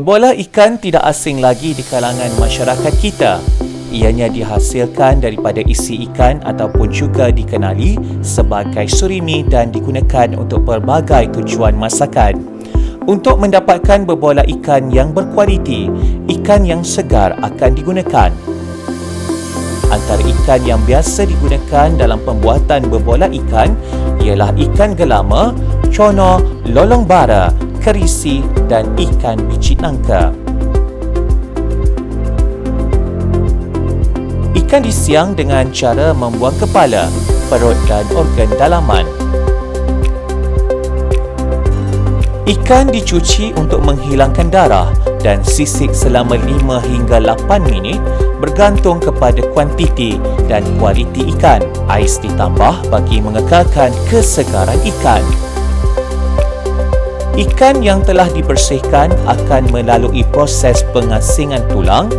Bebola ikan tidak asing lagi di kalangan masyarakat kita. Ianya dihasilkan daripada isi ikan ataupun juga dikenali sebagai surimi dan digunakan untuk pelbagai tujuan masakan. Untuk mendapatkan bebola ikan yang berkualiti, ikan yang segar akan digunakan. Antara ikan yang biasa digunakan dalam pembuatan bebola ikan ialah ikan gelama, cono, lolong bara, kerisi dan ikan biji nangka. Ikan disiang dengan cara membuang kepala, perut dan organ dalaman. Ikan dicuci untuk menghilangkan darah dan sisik selama 5 hingga 8 minit bergantung kepada kuantiti dan kualiti ikan. Ais ditambah bagi mengekalkan kesegaran ikan. Ikan yang telah dibersihkan akan melalui proses pengasingan tulang,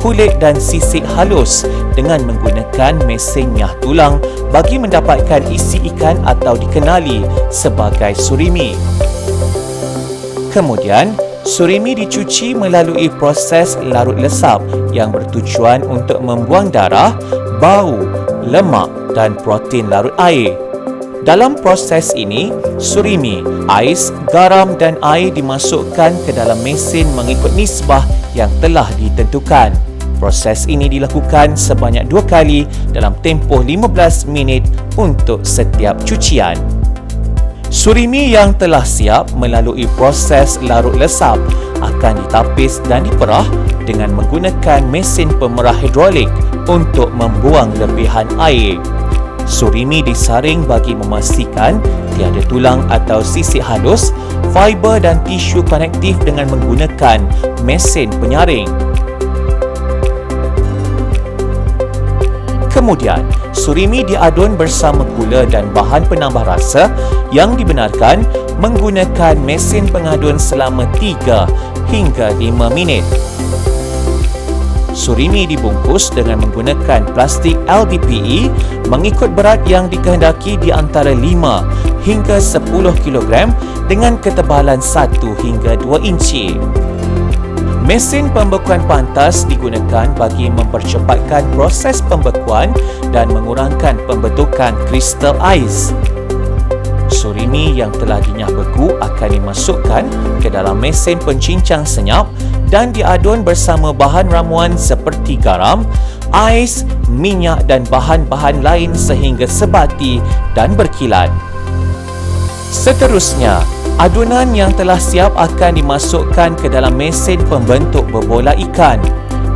kulit dan sisik halus dengan menggunakan mesin nyah tulang bagi mendapatkan isi ikan atau dikenali sebagai surimi. Kemudian, surimi dicuci melalui proses larut lesap yang bertujuan untuk membuang darah, bau, lemak dan protein larut air. Dalam proses ini, surimi, ais, garam dan air dimasukkan ke dalam mesin mengikut nisbah yang telah ditentukan. Proses ini dilakukan sebanyak 2 kali dalam tempoh 15 minit untuk setiap cucian. Surimi yang telah siap melalui proses larut lesap akan ditapis dan diperah dengan menggunakan mesin pemerah hidrolik untuk membuang lebihan air. Surimi disaring bagi memastikan tiada tulang atau sisik halus, fiber dan tisu konektif dengan menggunakan mesin penyaring. Kemudian, surimi diadun bersama gula dan bahan penambah rasa yang dibenarkan menggunakan mesin pengadun selama 3 hingga 5 minit. Surimi dibungkus dengan menggunakan plastik LDPE mengikut berat yang dikehendaki di antara 5 hingga 10 kg dengan ketebalan 1 hingga 2 inci. Mesin pembekuan pantas digunakan bagi mempercepatkan proses pembekuan dan mengurangkan pembentukan kristal ais. Surimi yang telah dinyah beku akan dimasukkan ke dalam mesin pencincang senyap dan diadun bersama bahan ramuan seperti garam, ais, minyak dan bahan-bahan lain sehingga sebati dan berkilat. Seterusnya, adunan yang telah siap akan dimasukkan ke dalam mesin pembentuk bebola ikan.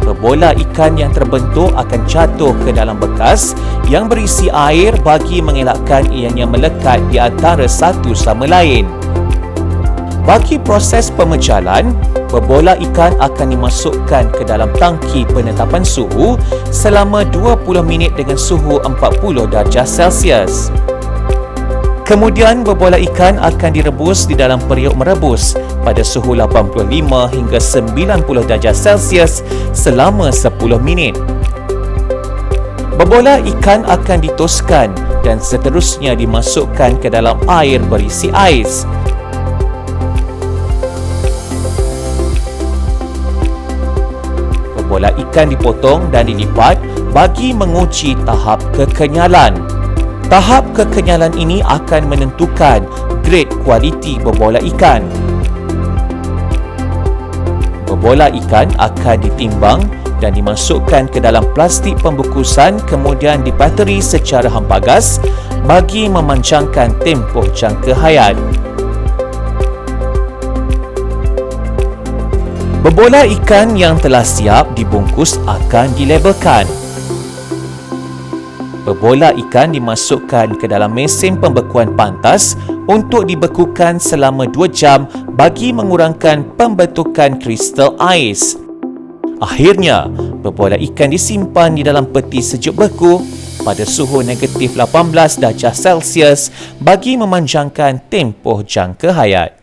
Bebola ikan yang terbentuk akan jatuh ke dalam bekas yang berisi air bagi mengelakkan ianya melekat di antara satu sama lain. Bagi proses pemecalan, bebola ikan akan dimasukkan ke dalam tangki penetapan suhu selama 20 minit dengan suhu 40 darjah Celsius. Kemudian bebola ikan akan direbus di dalam periuk merebus pada suhu 85 hingga 90 darjah Celsius selama 10 minit. Bebola ikan akan ditoskan dan seterusnya dimasukkan ke dalam air berisi ais. Bebola ikan dipotong dan dilipat bagi menguji tahap kekenyalan. Tahap kekenyalan ini akan menentukan grade kualiti bebola ikan. Bebola ikan akan ditimbang dan dimasukkan ke dalam plastik pembungkusan kemudian dipateri secara hampagas bagi memanjangkan tempoh jangka hayat. Bebola ikan yang telah siap dibungkus akan dilabelkan. Bebola ikan dimasukkan ke dalam mesin pembekuan pantas untuk dibekukan selama 2 jam bagi mengurangkan pembentukan kristal ais. Akhirnya, bebola ikan disimpan di dalam peti sejuk beku pada suhu negatif 18 darjah Celsius bagi memanjangkan tempoh jangka hayat.